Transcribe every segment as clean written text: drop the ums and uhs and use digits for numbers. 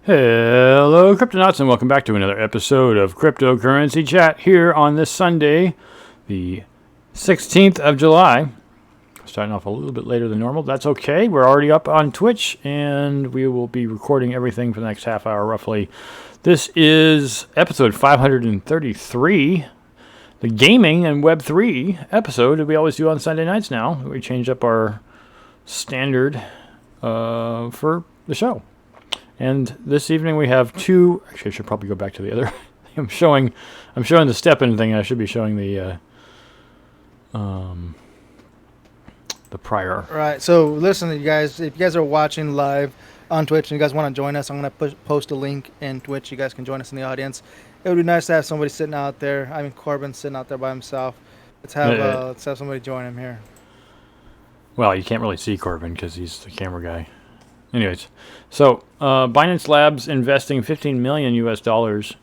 Hello, Cryptonauts, and welcome back to another episode of Cryptocurrency Chat here on this Sunday, the 16th of July. Starting off a little bit later than normal. That's okay. We're already up on Twitch, and we will be recording everything for the next half hour, roughly. This is episode 533, the gaming and Web3 episode that we always do on Sunday nights now. We changed up our standard for the show. And this evening we have two. Actually, I should probably go back to the other. I'm showing the Stepn thing. I should be showing the prior. All right. So listen, you guys. If you guys are watching live on Twitch and you guys want to join us, I'm gonna post a link in Twitch. You guys can join us in the audience. It would be nice to have somebody sitting out there. I mean, Corbin sitting out there by himself. Let's have somebody join him here. Well, you can't really see Corbin because he's the camera guy. Anyways, so Binance Labs investing $15 million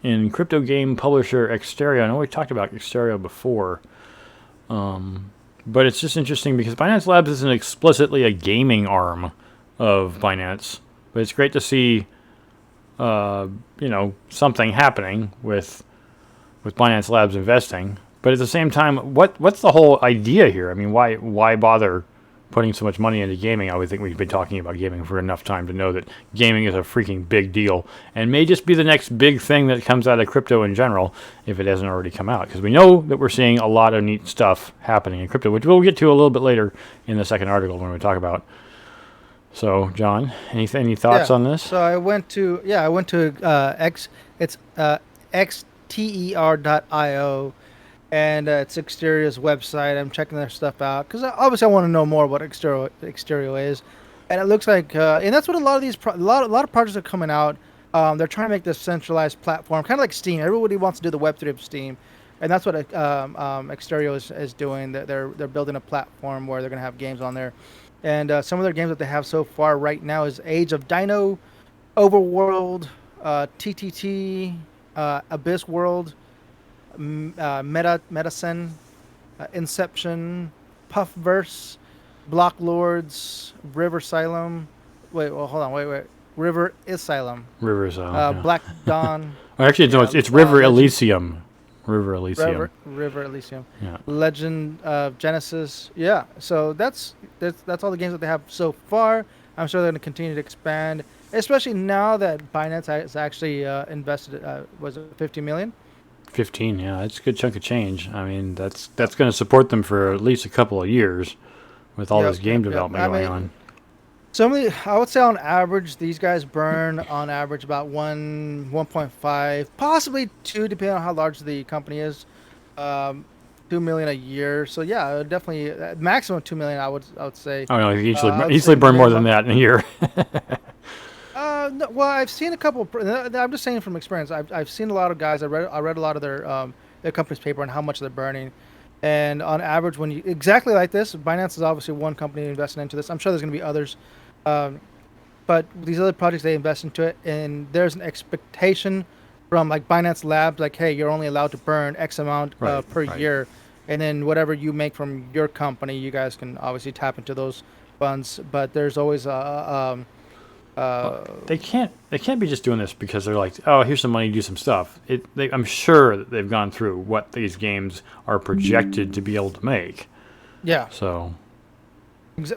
in crypto game publisher Xterio. I know we talked about Xterio before, but it's just interesting because Binance Labs isn't explicitly a gaming arm of Binance, but it's great to see, something happening with Binance Labs investing. But at the same time, what's the whole idea here? I mean, why bother putting so much money into gaming? I would think we've been talking about gaming for enough time to know that gaming is a freaking big deal and may just be the next big thing that comes out of crypto in general if it hasn't already come out. Because we know that we're seeing a lot of neat stuff happening in crypto, which we'll get to a little bit later in the second article when we talk about. So, John, any thoughts on this? So I went to xter.io. And it's Xterio's website. I'm checking their stuff out because obviously I want to know more what Xterio is. And it looks like, and that's what a lot of these, a lot of projects are coming out. They're trying to make this centralized platform, kind of like Steam. Everybody wants to do the Web3 of Steam, and that's what Xterio is doing. They're building a platform where they're going to have games on there. And some of their games that they have so far right now is Age of Dino, Overworld, TTT, Abyss World, Medicine, Inception, Puffverse, Block Lords, River Asylum. River Asylum. Yeah. Black Dawn. Actually, no, it's River Elysium. River Elysium. River Elysium. Yeah. Legend of Genesis. Yeah. So that's all the games that they have so far. I'm sure they're going to continue to expand, especially now that Binance has actually invested. Was it 50 million? 15, yeah, that's a good chunk of change. I mean, that's going to support them for at least a couple of years with all this game development going on. I would say on average, these guys burn on average about 1.5, possibly 2, depending on how large the company is. 2 million a year. So yeah, definitely maximum 2 million. I would say. Oh no, you easily burn more than that in a year. No, well, I've seen a couple. I'm just saying from experience. I've seen a lot of guys. I read a lot of their company's paper on how much they're burning, and on average, when you exactly like this, Binance is obviously one company investing into this. I'm sure there's going to be others, but these other projects they invest into it, and there's an expectation from like Binance Labs, like, hey, you're only allowed to burn X amount per year, and then whatever you make from your company, you guys can obviously tap into those funds. But there's always they can't be just doing this because they're like, oh, here's some money to do some stuff. I'm sure that they've gone through what these games are projected to be able to make. Yeah. So.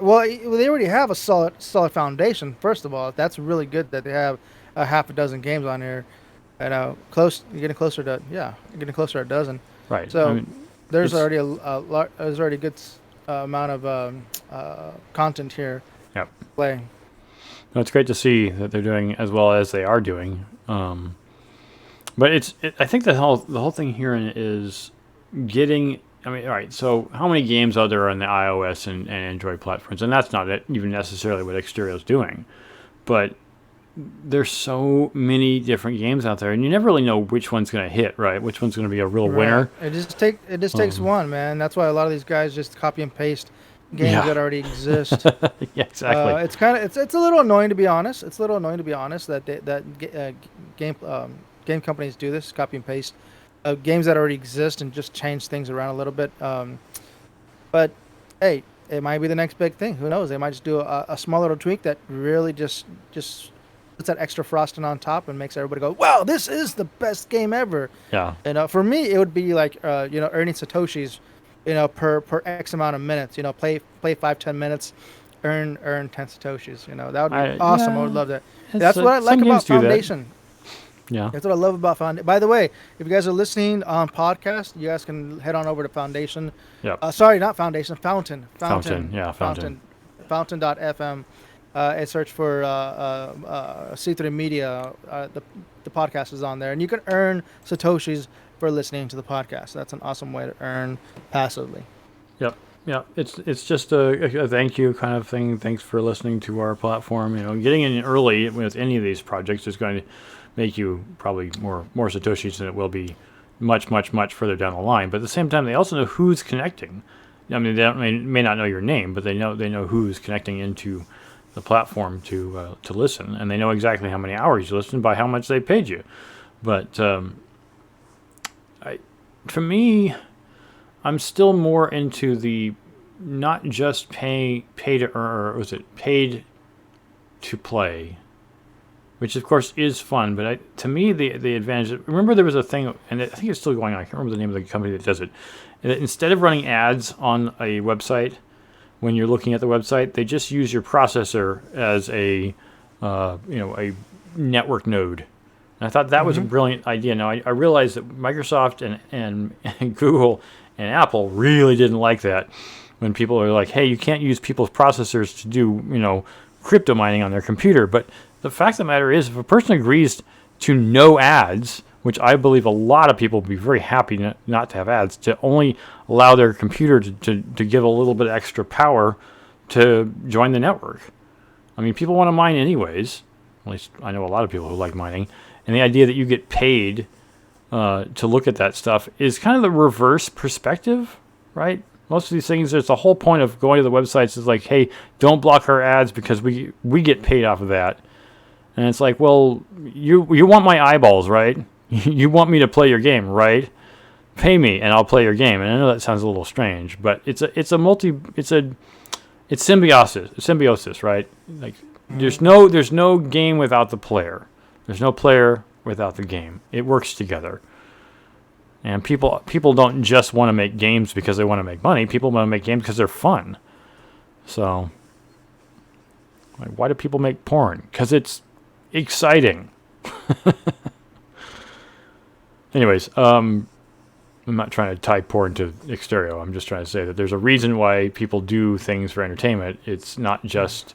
Well, they already have a solid foundation. First of all, that's really good that they have a half a dozen games on here. And you're getting closer to a dozen. Right. So I mean, there's already a good amount of content here. Yep. Play. No, it's great to see that they're doing as well as they are doing. But I think the whole thing here is getting. I mean, all right. So how many games are there on the iOS and Android platforms? And that's not even necessarily what Xterio is doing, but there's so many different games out there, and you never really know which one's going to hit, right? Which one's going to be a real winner. It just takes one, man. That's why a lot of these guys just copy and paste games that already exist. Yeah, exactly. It's a little annoying to be honest. That game companies do this, copy and paste games that already exist and just change things around a little bit. But hey, it might be the next big thing. Who knows? They might just do a small little tweak that really just puts that extra frosting on top and makes everybody go, "Wow, this is the best game ever." Yeah. And for me, it would be like earning satoshis, per X amount of minutes. Play 5-10 minutes, earn 10 satoshis. That would be awesome. I would love that. That's what I like about Foundation. Yeah. That's what I love about Foundation. By the way, if you guys are listening on podcast, you guys can head on over to Foundation. Yep. Sorry, not Foundation. Fountain. Yeah, Fountain. Fountain.fm. And search for C3 Media. The podcast is on there, and you can earn satoshis for listening to the podcast. That's an awesome way to earn passively. Yep. Yeah, it's just a thank you kind of thing. Thanks for listening to our platform. Getting in early with any of these projects is going to make you probably more satoshis than it will be much further down the line. But at the same time, they also know who's connecting. I mean, they may not know your name, but they know who's connecting into the platform to listen, and they know exactly how many hours you listen by how much they paid you. But for me, I'm still more into the not just pay to earn, or was it paid to play, which of course is fun. But to me, the advantage. Remember, there was a thing, and I think it's still going on. I can't remember the name of the company that does it. Instead of running ads on a website, when you're looking at the website, they just use your processor as a network node. And I thought that was a brilliant idea. Now I realized that Microsoft and Google and Apple really didn't like that when people are like, "Hey, you can't use people's processors to do crypto mining on their computer." But the fact of the matter is, if a person agrees to no ads, which I believe a lot of people would be very happy not to have ads, to only allow their computer to give a little bit extra power to join the network. I mean, people want to mine anyways. At least I know a lot of people who like mining. And the idea that you get paid to look at that stuff is kind of the reverse perspective, right? Most of these things, there's the whole point of going to the websites is like, hey, don't block our ads because we get paid off of that. And it's like, well, you want my eyeballs, right? You want me to play your game, right? Pay me and I'll play your game. And I know that sounds a little strange, but it's symbiosis, right? Like there's no game without the player. There's no player without the game. It works together. And people don't just want to make games because they want to make money. People want to make games because they're fun. So why do people make porn? Because it's exciting. Anyways, I'm not trying to tie porn to Xterio. I'm just trying to say that there's a reason why people do things for entertainment. It's not just,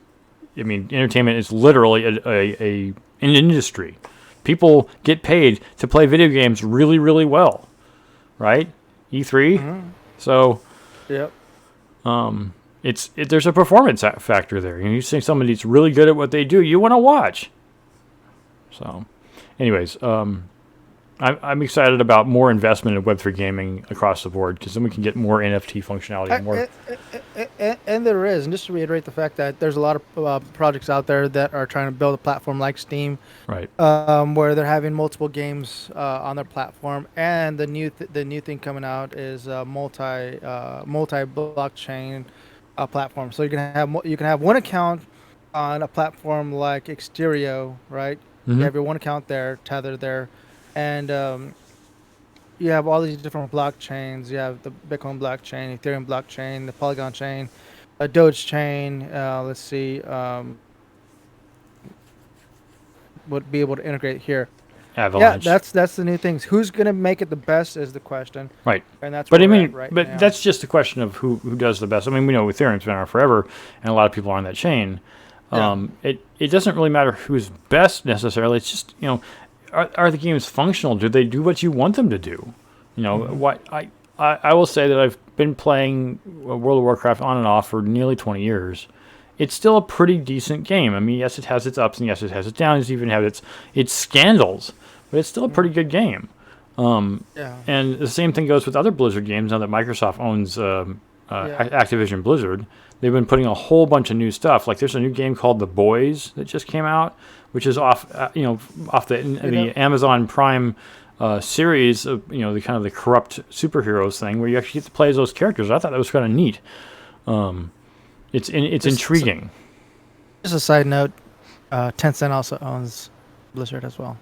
entertainment is literally an industry. People get paid to play video games really, really well, right? E3. Mm-hmm. So, yep. There's a performance factor there. You see somebody's really good at what they do, you want to watch. So, anyways, I'm excited about more investment in Web3 gaming across the board because then we can get more NFT functionality. And there is. And just to reiterate the fact that there's a lot of projects out there that are trying to build a platform like Steam, right? Where they're having multiple games on their platform. And the new thing coming out is multi blockchain platform. So you can have one account on a platform like Xterio, right? Mm-hmm. You have your one account there, tethered there. And you have all these different blockchains. You have the Bitcoin blockchain, Ethereum blockchain, the Polygon chain, a Doge chain. Let's see. Would be able to integrate here. Avalanche. Yeah, that's the new things. Who's going to make it the best is the question. Right. And that's. But now. That's just a question of who does the best. We know Ethereum's been around forever, and a lot of people are on that chain. Yeah. It doesn't really matter who's best necessarily. It's just Are the games functional? Do they do what you want them to do? What I will say that I've been playing World of Warcraft on and off for nearly 20 years. It's still a pretty decent game. Yes, it has its ups and yes, it has its downs. It even has its scandals, but it's still a pretty good game. And the same thing goes with other Blizzard games. Now that Microsoft owns Activision Blizzard, they've been putting a whole bunch of new stuff. Like there's a new game called The Boys that just came out, which is off the Amazon Prime series of the kind of the corrupt superheroes thing, where you actually get to play as those characters. I thought that was kind of neat. It's intriguing. Just a side note, Tencent also owns Blizzard as well.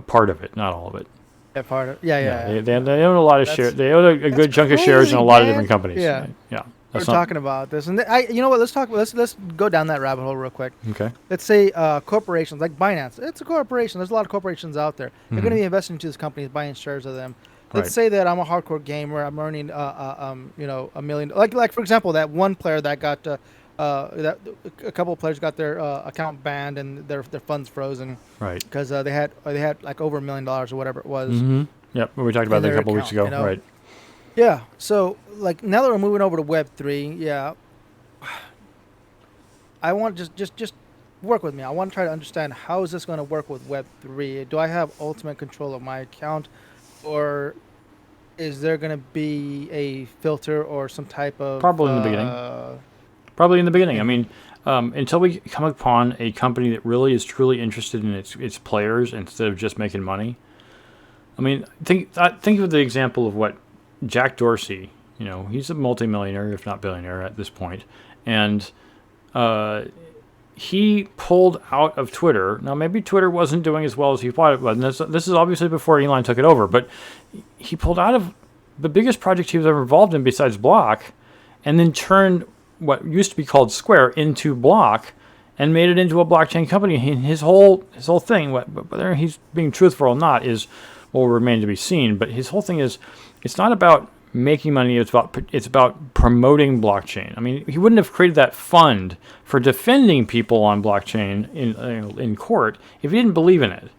Part of it, not all of it. Yeah, part of yeah. They own a lot of shares. They own a good chunk of shares in a lot of different companies. Yeah, Yeah. we're talking about this, and you know what? Let's go down that rabbit hole real quick. Okay. Let's say corporations like Binance. It's a corporation. There's a lot of corporations out there. They're going to be investing into these companies, buying shares of them. Let's say that I'm a hardcore gamer. I'm earning, $1 million. Like for example, that one player that got that a couple of players got their account banned and their funds frozen. Right. Because they had like over $1 million or whatever it was. Mm-hmm. Yep. We talked about that a couple weeks ago. You know? Right. Yeah. So like now that we're moving over to Web3, yeah, I want just work with me. I want to try to understand how is this going to work with Web3. Do I have ultimate control of my account, or is there going to be a filter or some type of probably in the beginning? Probably in the beginning. I mean, until we come upon a company that really is truly interested in its players instead of just making money. I mean, think of the example of what Jack Dorsey. You know, he's a multimillionaire, if not billionaire, at this point, and he pulled out of Twitter. Now, maybe Twitter wasn't doing as well as he thought it was. And this is obviously before Elon took it over, but he pulled out of the biggest project he was ever involved in besides Block, and then turned what used to be called Square into Block and made it into a blockchain company. His whole thing, whether he's being truthful or not, will remain to be seen. But his whole thing is, it's not about making money. It's about promoting blockchain. I mean, he wouldn't have created that fund for defending people on blockchain in court if he didn't believe in it.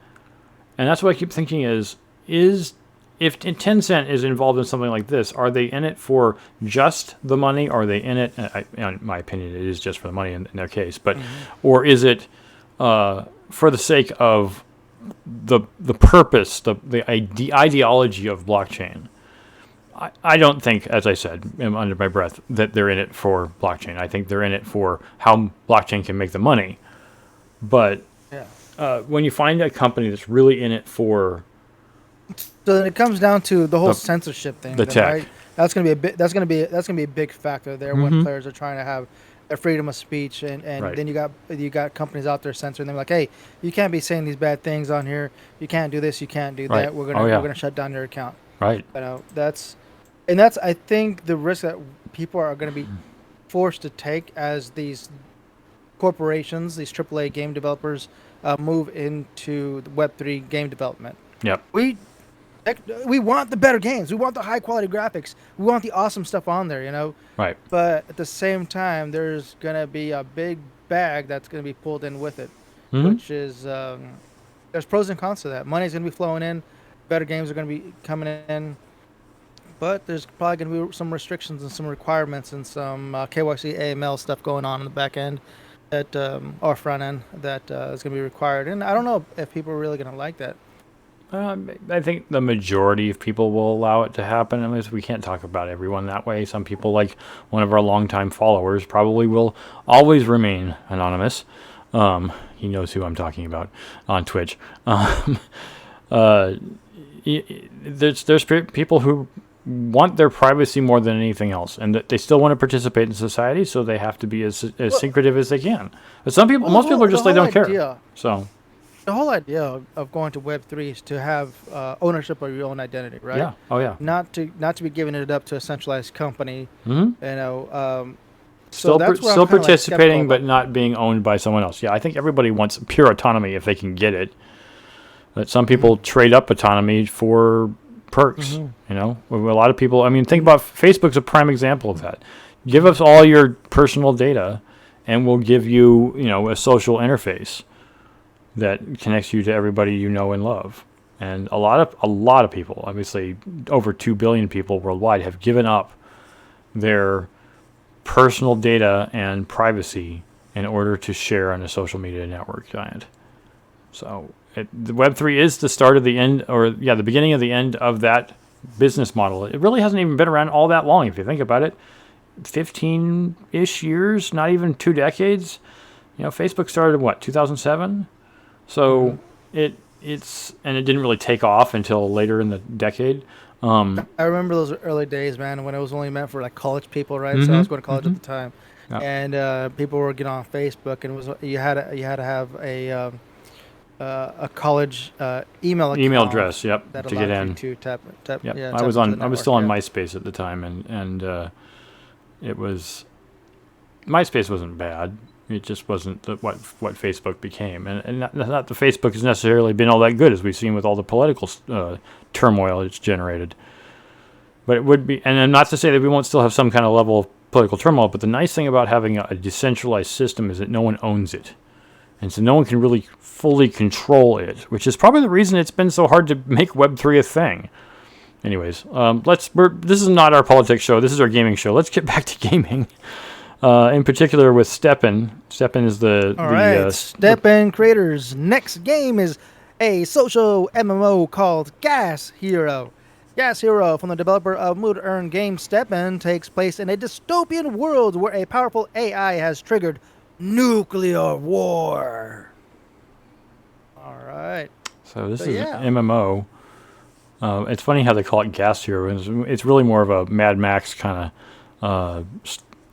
And that's what I keep thinking is if Tencent is involved in something like this, are they in it for just the money? Are they in it? In my opinion, it is just for the money in their case. But or is it for the sake of the purpose, the ideology of blockchain? I don't think, as I said under my breath, that they're in it for blockchain. I think they're in it for how blockchain can make the money. But when you find a company that's really in it for, so then it comes down to the whole censorship thing. The tech. Right? That's going to be a big factor there when players are trying to have their freedom of speech, and then you got companies out there censoring them, like, hey, you can't be saying these bad things on here. You can't do this. You can't do that. We're gonna shut down your account. Right. You know, that's I think the risk that people are going to be forced to take as these corporations, these AAA game developers, move into the Web3 game development. Yep. We want the better games. We want the high quality graphics. We want the awesome stuff on there, you know. Right. But at the same time, there's gonna be a big bag that's gonna be pulled in with it, which is there's pros and cons to that. Money's gonna be flowing in. Better games are gonna be coming in. But there's probably going to be some restrictions and some requirements and some KYC AML stuff going on in the back end that or front end that is going to be required. And I don't know if people are really going to like that. I think the majority of people will allow it to happen. I mean, we can't talk about everyone that way. Some people, like one of our longtime followers, probably will always remain anonymous. He knows who I'm talking about on Twitch. There's people who want their privacy more than anything else, and that they still want to participate in society, so they have to be as secretive as they can. But most people are just, they don't care. So the whole idea of going to Web3 is to have ownership of your own identity, right? Yeah. Oh yeah. Not to be giving it up to a centralized company. You know. Still participating, but not being owned by someone else. Yeah, I think everybody wants pure autonomy if they can get it. But some people trade up autonomy for perks. You know, a lot of people. I mean, think about Facebook's a prime example of that. Give us all your personal data, and we'll give you, a social interface that connects you to everybody you know and love. And a lot of people, obviously over 2 billion people worldwide, have given up their personal data and privacy in order to share on a social media network giant. So the Web3 is the start of the end, the beginning of the end of that business model. It really hasn't even been around all that long, if you think about it. 15-ish years, not even 2 decades. Facebook started in 2007? So it didn't really take off until later in the decade. I remember those early days, man, when it was only meant for like college people, right? So I was going to college at the time. Yeah. and people were getting on Facebook, and you had to have a college email Email account address, yep, that to get allowed you in. to tap Yep. yeah, I tap was into the I was network. still on Yeah. MySpace at the time, and it was MySpace wasn't bad. It just wasn't what Facebook became, and not the Facebook has necessarily been all that good, as we've seen with all the political turmoil it's generated. But it would be, and not to say that we won't still have some kind of level of political turmoil, but the nice thing about having a decentralized system is that no one owns it. And so no one can really fully control it, which is probably the reason it's been so hard to make Web3 a thing. Anyways, this is not our politics show. This is our gaming show. Let's get back to gaming. In particular with Stepn. Stepn is Stepn Creators' next game is a social MMO called GasHero. GasHero, from the developer of Mood-Earn game Stepn, takes place in a dystopian world where a powerful AI has triggered nuclear war. All right. So this is an MMO. It's funny how they call it GasHero. It's really more of a Mad Max kind of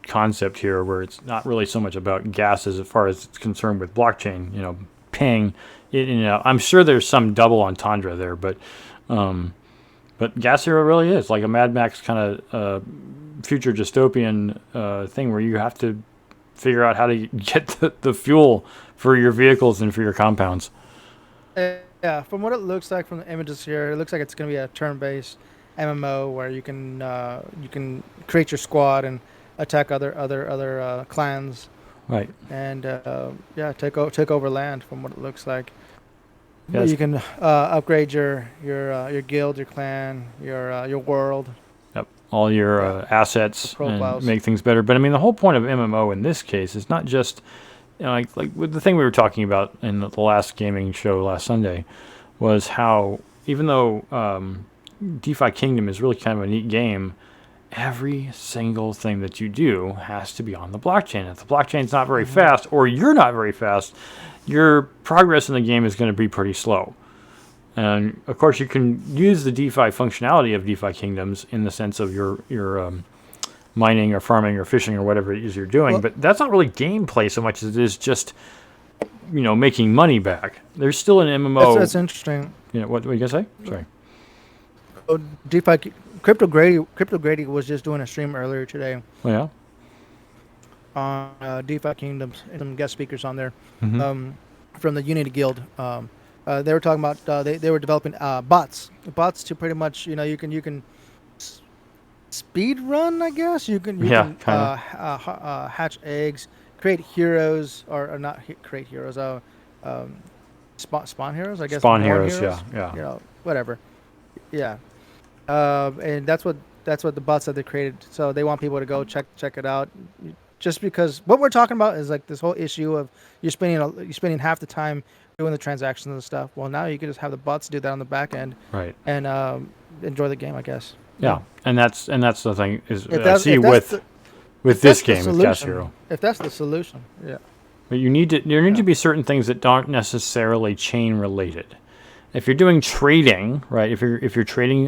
concept here, where it's not really so much about gas as far as it's concerned with blockchain. Paying it. I'm sure there's some double entendre there, but GasHero really is like a Mad Max kind of future dystopian thing where you have to figure out how to get the fuel for your vehicles and for your compounds. Yeah, from what it looks like from the images here, it looks like it's going to be a turn-based MMO where you can create your squad and attack other clans. Right. And take over land from what it looks like. Yes. You can upgrade your guild, your clan, your world. Yep. All your assets and make things better. But I mean, the whole point of MMO in this case is not just like with the thing we were talking about in the last gaming show last Sunday, was how even though DeFi Kingdom is really kind of a neat game, every single thing that you do has to be on the blockchain. If the blockchain's not very fast, or you're not very fast, your progress in the game is going to be pretty slow. And of course, you can use the DeFi functionality of DeFi Kingdoms in the sense of your mining or farming or fishing or whatever it is you're doing, but that's not really gameplay so much as it is just making money back. There's still an MMO. That's interesting. What were you gonna say? Sorry. Oh, DeFi Crypto Grady was just doing a stream earlier today. Oh, yeah. On DeFi Kingdoms, and some guest speakers on there, Mm-hmm. From the Unity Guild. They were talking about they were developing bots to pretty much you can speed run, I guess. You can hatch eggs, create heroes, or not create heroes. Spawn heroes, I guess. Spawn heroes, yeah. Whatever. Yeah. And that's what the bots that they created. So they want people to go check it out. Just because what we're talking about is like this whole issue of you're spending half the time doing the transactions and stuff. Well, now you can just have the bots do that on the back end, right? And enjoy the game, I guess. Yeah, and that's the thing is with this game with GasHero. If that's the solution, yeah. But there need to be certain things that aren't necessarily chain related. If you're doing trading, right? If you're trading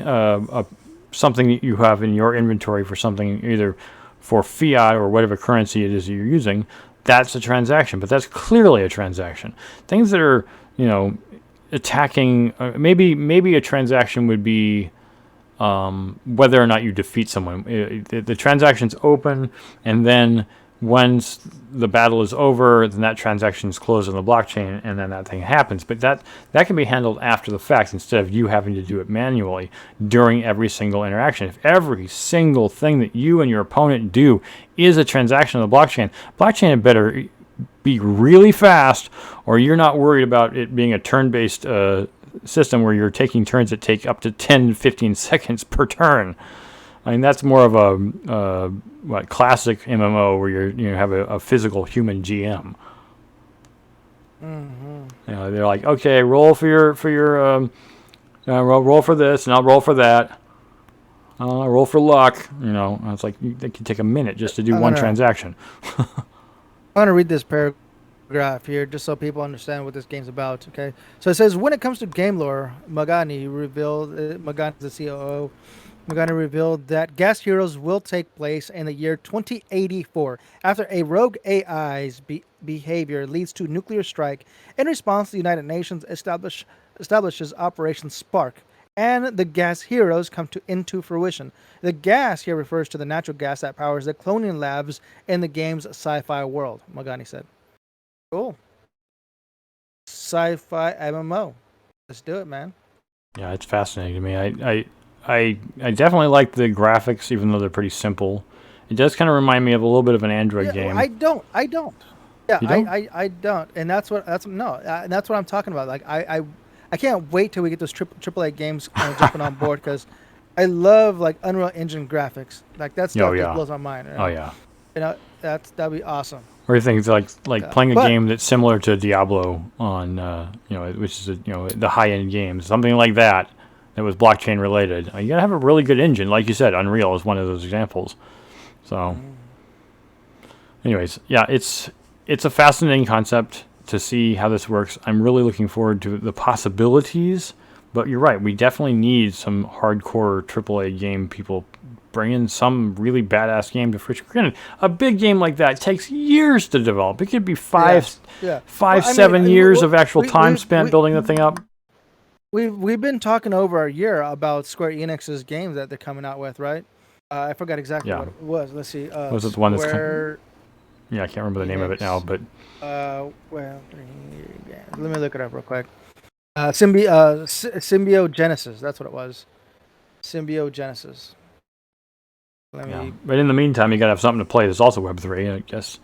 something that you have in your inventory for something either for fiat or whatever currency it is that you're using, that's a transaction. But that's clearly a transaction. Things that are attacking, maybe a transaction would be whether or not you defeat someone. The transaction's open, and then once the battle is over, then that transaction is closed on the blockchain, and then that thing happens. But that can be handled after the fact instead of you having to do it manually during every single interaction. If every single thing that you and your opponent do is a transaction on the blockchain had better be really fast, or you're not worried about it being a turn-based system where you're taking turns that take up to 10, 15 seconds per turn. I mean, that's more of a classic MMO where you have a physical human GM. Mm-hmm. They're like, okay, roll for your roll for this, and I'll roll for that. Roll for luck. It's like they can take a minute just to do one transaction. I'm gonna read this paragraph here just so people understand what this game's about. Okay, so it says when it comes to game lore, Magani revealed Magani is the COO. Magana revealed that Gas Heroes will take place in the year 2084 after a rogue AI's behavior leads to nuclear strike. In response, the United Nations establishes Operation Spark, and the Gas Heroes come into fruition. The gas here refers to the natural gas that powers the cloning labs in the game's sci-fi world, Magani said. Cool. Sci-fi MMO. Let's do it, man. Yeah, it's fascinating to me. I definitely like the graphics, even though they're pretty simple. It does kind of remind me of a little bit of an Android game. I don't. Yeah, You don't? I don't, and that's what I'm talking about. Like I can't wait till we get those AAA games jumping on board, because I love like Unreal Engine graphics. Like that stuff just blows my mind. Oh yeah. You know, that'd be awesome. Or things like playing a game that's similar to Diablo on which is the high end game, something like that was blockchain related. You gotta have a really good engine, like you said. Unreal is one of those examples. So, anyways, yeah, it's a fascinating concept to see how this works. I'm really looking forward to the possibilities. But you're right, we definitely need some hardcore AAA game people bringing some really badass game to fruition. Granted, a big game like that takes years to develop. It could be 7 years of actual time spent building the thing up. We've been talking over a year about Square Enix's games that they're coming out with, right? I forgot exactly what it was. Let's see. Was it the one that's I can't remember the name of it now, but let me look it up real quick. Symbiogenesis. That's what it was. Symbiogenesis. But in the meantime, you got to have something to play. There's also Web3, I guess.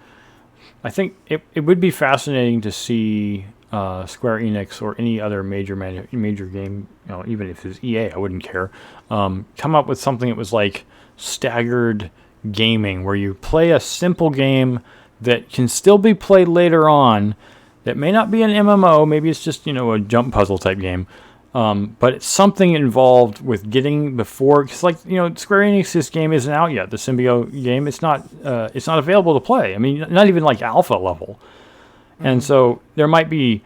I think it would be fascinating to see Square Enix or any other major game, even if it's EA, I wouldn't care, come up with something that was like staggered gaming, where you play a simple game that can still be played later on, that may not be an MMO, maybe it's just a jump puzzle type game, but it's something involved with getting before, because Square Enix's game isn't out yet. The Symbio game, it's not available to play. I mean, not even like alpha level. And so there might be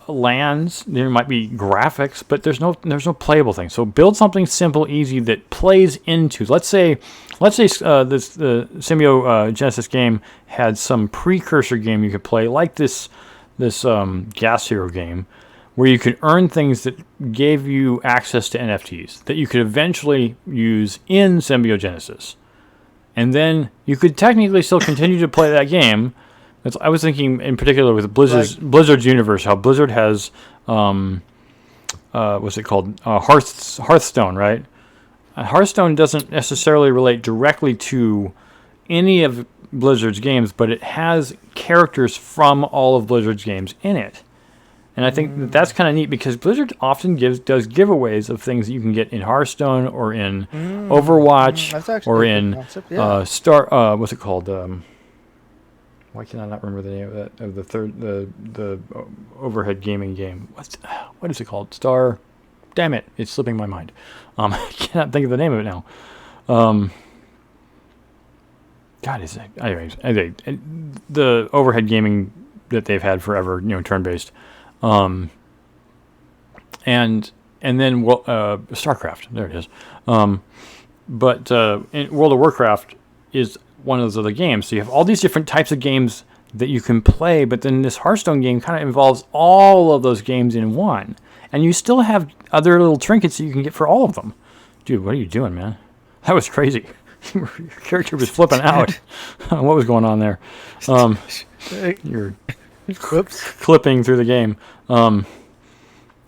lands, there might be graphics, but there's no playable thing. So build something simple, easy that plays into. Let's say the Symbiogenesis game had some precursor game you could play, like this GasHero game, where you could earn things that gave you access to NFTs that you could eventually use in Symbiogenesis, and then you could technically still continue to play that game. I was thinking in particular with Blizzard's universe, how Blizzard has, what's it called? Hearthstone, right? Hearthstone doesn't necessarily relate directly to any of Blizzard's games, but it has characters from all of Blizzard's games in it. And I think that's kind of neat, because Blizzard often does giveaways of things that you can get in Hearthstone or in Overwatch or in what's it called? Why can I not remember the name of that? Of the overhead gaming game. What is it called? Star. Damn it! It's slipping my mind. I cannot think of the name of it now. God, is it? Anyways, the overhead gaming that they've had forever, turn-based, and then StarCraft. There it is. But in World of Warcraft is one of those other games. So you have all these different types of games that you can play, but then this Hearthstone game kind of involves all of those games in one. And you still have other little trinkets that you can get for all of them. Dude, what are you doing, man? That was crazy. Your character was flipping out. What was going on there? You're clipping through the game.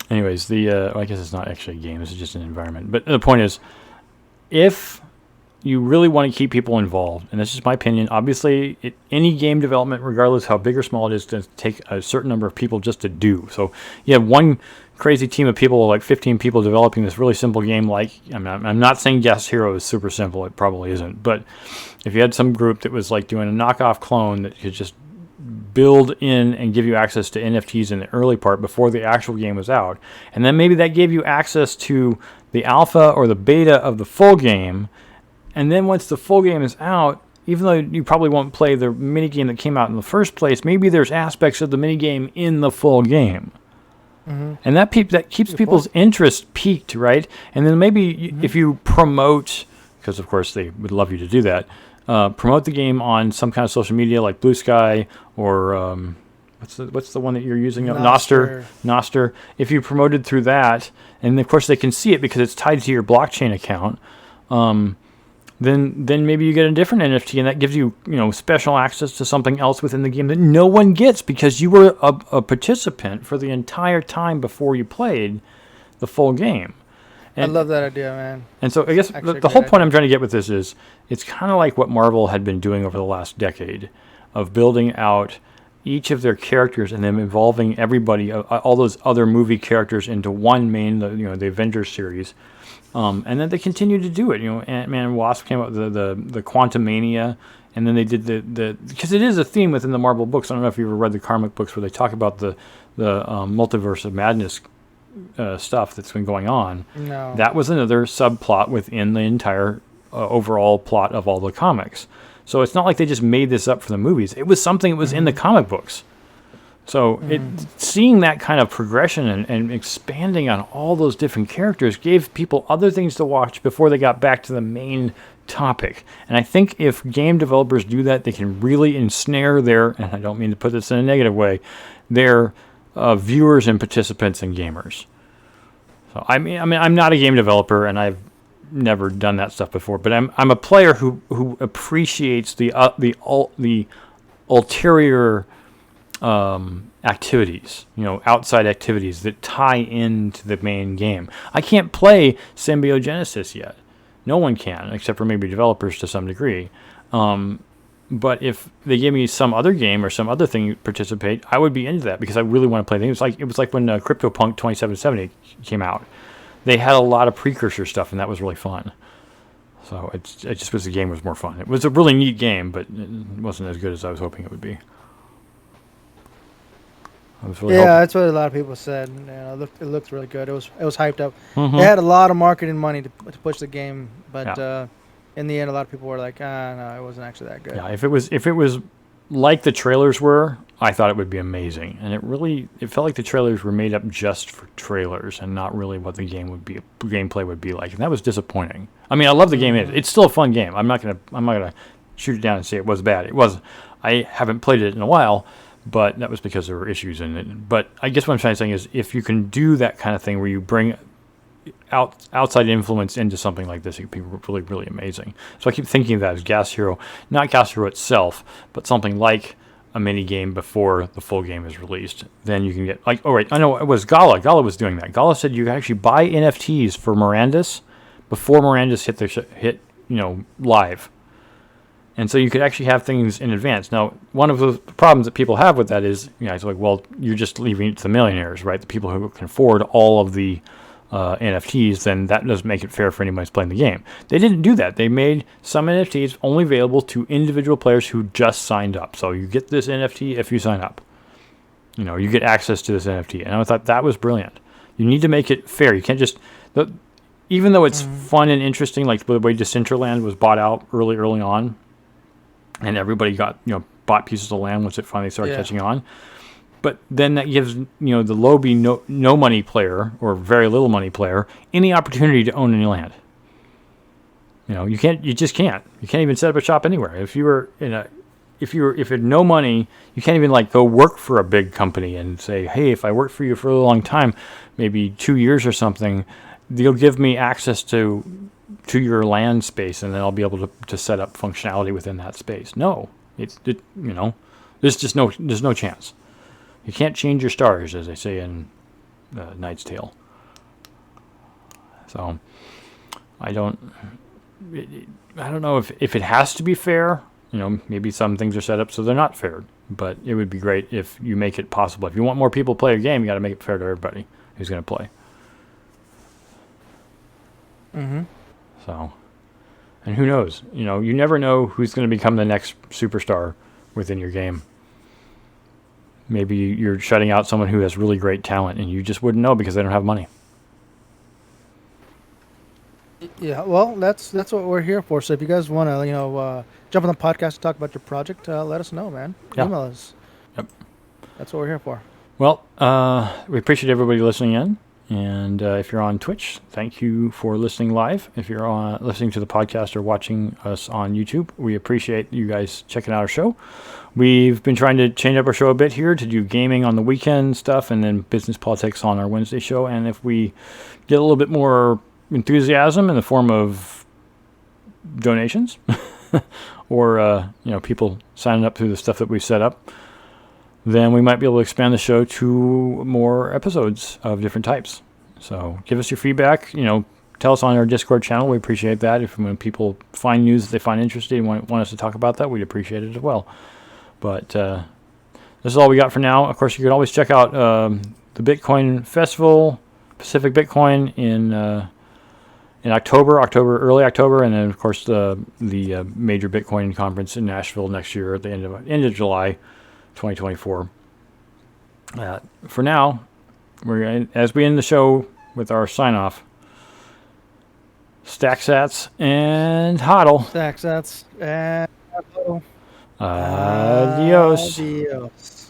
Anyways, I guess it's not actually a game. It's just an environment. But the point is, if you really want to keep people involved, and this is my opinion, obviously, any game development, regardless how big or small it is, to take a certain number of people just to do. So you have one crazy team of people, like 15 people, developing this really simple game. I'm not saying GasHero is super simple. It probably isn't. But if you had some group that was like doing a knockoff clone that could just build in and give you access to NFTs in the early part before the actual game was out, and then maybe that gave you access to the alpha or the beta of the full game. And then once the full game is out, even though you probably won't play the minigame that came out in the first place, maybe there's aspects of the minigame in the full game. And that keeps people's interest peaked, right? And then maybe if you promote, because of course they would love you to do that, promote the game on some kind of social media like Blue Sky or what's the one that you're using? Nostr. If you promoted through that, and of course they can see it because it's tied to your blockchain account, then maybe you get a different NFT, and that gives you special access to something else within the game that no one gets because you were a participant for the entire time before you played the full game. And, I love that idea, man. And so I guess the whole point I'm trying to get with this is it's kind of like what Marvel had been doing over the last decade of building out each of their characters and then involving everybody, all those other movie characters into one main, the Avengers series. And then they continue to do it. Ant-Man and Wasp came up with the Quantumania, and then they did because it is a theme within the Marvel books. I don't know if you ever read the comic books where they talk about the multiverse of madness stuff that's been going on. No. That was another subplot within the entire overall plot of all the comics. So it's not like they just made this up for the movies. It was something that was in the comic books. So seeing that kind of progression and expanding on all those different characters gave people other things to watch before they got back to the main topic. And I think if game developers do that, they can really ensnare and I don't mean to put this in a negative way, their viewers and participants and gamers. So I mean, I'm not a game developer, and I've never done that stuff before, but I'm a player who appreciates the ulterior activities, outside activities that tie into the main game. I can't play Symbiogenesis yet. No one can, except for maybe developers to some degree. But if they gave me some other game or some other thing to participate, I would be into that because I really want to play things. It was like when CryptoPunk 2770 came out. They had a lot of precursor stuff, and that was really fun. So it just was the game was more fun. It was a really neat game, but it wasn't as good as I was hoping it would be. That's what a lot of people said. It looked really good. It was hyped up. They had a lot of marketing money to push the game, but in the end, a lot of people were like, no, it wasn't actually that good. Yeah, if it was like the trailers were, I thought it would be amazing. And it felt like the trailers were made up just for trailers and not really what the gameplay would be like. And that was disappointing. I mean, I love the game. It's still a fun game. I'm not gonna shoot it down and say it was bad. It was. I haven't played it in a while, but that was because there were issues in it. But I guess what I'm trying to say is if you can do that kind of thing where you bring outside influence into something like this, it could be really, really amazing. So I keep thinking of that as GasHero, not GasHero itself, but something like a mini game before the full game is released. Then you can get I know it was Gala. Gala was doing that. Gala said you could actually buy NFTs for Mirandus before Mirandus hit live. And so you could actually have things in advance. Now, one of the problems that people have with that is, it's like, well, you're just leaving it to the millionaires, right? The people who can afford all of the NFTs, then that doesn't make it fair for anybody who's playing the game. They didn't do that. They made some NFTs only available to individual players who just signed up. So you get this NFT if you sign up. You get access to this NFT. And I thought that was brilliant. You need to make it fair. You can't just... even though it's fun and interesting, like the way Decentraland was bought out early on, and everybody got, bought pieces of land once it finally started catching on. But then that gives, the low-B, no money player or very little money player any opportunity to own any land. You just can't. You can't even set up a shop anywhere. If you had no money, you can't even go work for a big company and say, hey, if I work for you for a long time, maybe 2 years or something, you'll give me access to your land space, and then I'll be able to set up functionality within that space. No, there's no chance. You can't change your stars, as they say in Knight's Tale. So I don't know if it has to be fair. Maybe some things are set up so they're not fair, but it would be great if you make it possible. If you want more people to play your game, you got to make it fair to everybody who's going to play. So, and who knows? You never know who's going to become the next superstar within your game. Maybe you're shutting out someone who has really great talent, and you just wouldn't know because they don't have money. Yeah, well, that's what we're here for. So if you guys want to, jump on the podcast and talk about your project, let us know, man. Yeah. Email us. Yep. That's what we're here for. Well, we appreciate everybody listening in. And if you're on Twitch, thank you for listening live. If you're listening to the podcast or watching us on YouTube, we appreciate you guys checking out our show. We've been trying to change up our show a bit here to do gaming on the weekend stuff and then business politics on our Wednesday show. And if we get a little bit more enthusiasm in the form of donations or people signing up through the stuff that we've set up, then we might be able to expand the show to more episodes of different types. So give us your feedback. Tell us on our Discord channel. We appreciate that. When people find news that they find interesting and want us to talk about that, we'd appreciate it as well. But this is all we got for now. Of course, you can always check out the Bitcoin Festival, Pacific Bitcoin in early October, and then of course the major Bitcoin conference in Nashville next year at the end of July, 2024. For now, as we end the show with our sign off, stack sats and hodl. Stack sats and hodl. Adios. Adios.